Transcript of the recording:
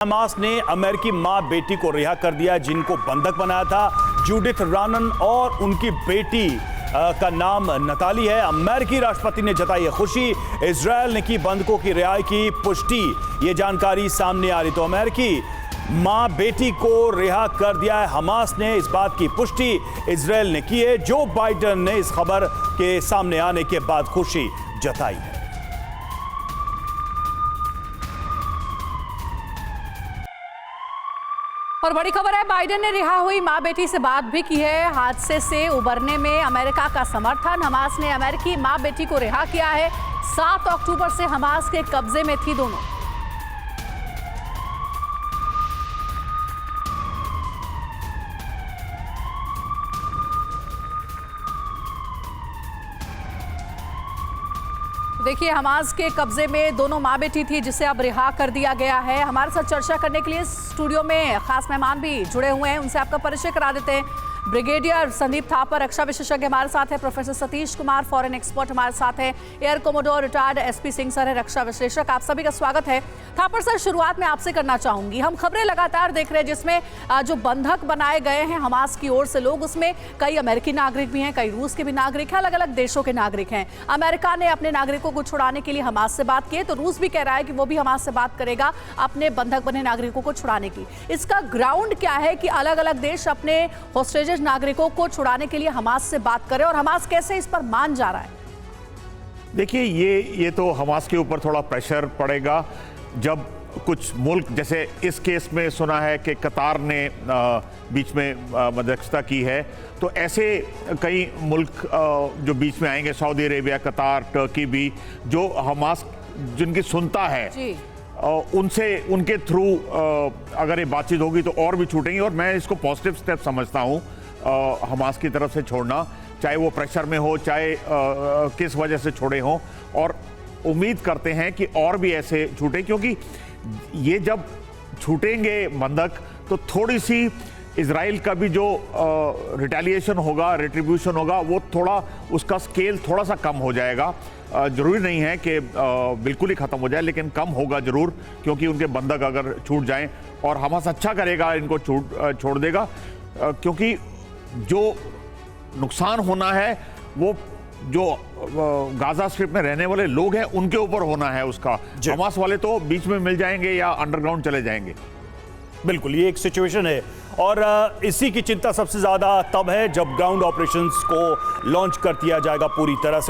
Hamas ने अमेरिकी मां बेटी को रिहा कर दिया जिनको बंधक बनाया था। जूडिथ रानन और उनकी बेटी का नाम नताली है। अमेरिकी राष्ट्रपति ने जताई है खुशी। इजरायल ने की बंधकों की रिहाई की पुष्टि। ये जानकारी सामने आ रही तो अमेरिकी मां बेटी को रिहा कर दिया है हमास ने, इस बात की पुष्टि इजरायल ने की है। जो बाइडेन ने इस खबर के सामने आने के बाद खुशी जताई है। और बड़ी खबर है, बाइडेन ने रिहा हुई मां बेटी से बात भी की है। हादसे से उबरने में अमेरिका का समर्थन। हमास ने अमेरिकी मां बेटी को रिहा किया है। 7 अक्टूबर से हमास के कब्जे में थी दोनों। देखिए, हमास के कब्जे में दोनों मां बेटी थी जिसे अब रिहा कर दिया गया है। हमारे साथ चर्चा करने के लिए स्टूडियो में खास मेहमान भी जुड़े हुए हैं, उनसे आपका परिचय करा देते हैं। ब्रिगेडियर संदीप थापर, रक्षा विशेषज्ञ हमारे साथ है। Professor Satish Kumar, foreign expert हमारे साथ है। Air commodore retired SP Singh sir है, रक्षा विश्लेषक। आप सभी का स्वागत है। थापर सर, शुरुआत में आपसे करना चाहूंगी, हम खबरें लगातार देख रहे हैं जिसमें जो बंधक बनाए गए हैं हमास की ओर से लोग, उसमें कई अमेरिकी नागरिक भी हैं, कई रूस के भी नागरिक हैं, अलग अलग देशों के नागरिक हैं। अमेरिका ने अपने नागरिकों को छुड़ाने के लिए हमास से बात की है, तो रूस भी कह रहा है कि वो भी हमास से बात करेगा अपने बंधक बने नागरिकों को छुड़ाने की। इसका ग्राउंड क्या है कि अलग अलग देश अपने होस्टेजेस नागरिकों को छुड़ाने के लिए हमास से बात करे, और हमास कैसे इस पर मान जा रहा है? देखिए, ये तो हमास के ऊपर थोड़ा प्रेशर पड़ेगा जब कुछ मुल्क, जैसे इस केस में सुना है कि कतार ने बीच में मध्यस्थता की है, तो ऐसे कई मुल्क जो बीच में आएंगे, सऊदी अरेबिया, कतार, टर्की भी, जो हमास जिनकी सुनता है जी। उनसे, उनके थ्रू अगर ये बातचीत होगी तो और भी छूटेंगी। और मैं इसको पॉजिटिव स्टेप समझता हूँ हमास की तरफ से छोड़ना, चाहे वो प्रेशर में हो, चाहे किस वजह से छोड़े हों। और उम्मीद करते हैं कि और भी ऐसे छूटे, क्योंकि ये जब छूटेंगे बंधक तो थोड़ी सी इजराइल का भी जो रिटेलिएशन होगा, रिट्रीब्यूशन होगा, वो थोड़ा, उसका स्केल थोड़ा सा कम हो जाएगा। जरूरी नहीं है कि बिल्कुल ही ख़त्म हो जाए, लेकिन कम होगा ज़रूर, क्योंकि उनके बंधक अगर छूट जाएं, और हमास अच्छा करेगा, इनको छोड़ देगा, क्योंकि जो नुकसान होना है वो जो गाजा स्ट्रिप में रहने वाले लोग हैं उनके ऊपर होना है उसका। हमास वाले तो बीच में मिल जाएंगे या अंडरग्राउंड चले जाएंगे। बिल्कुल, ये एक सिचुएशन है, और इसी की चिंता सबसे ज्यादा तब है जब ग्राउंड ऑपरेशंस को लॉन्च कर दिया जाएगा पूरी तरह से।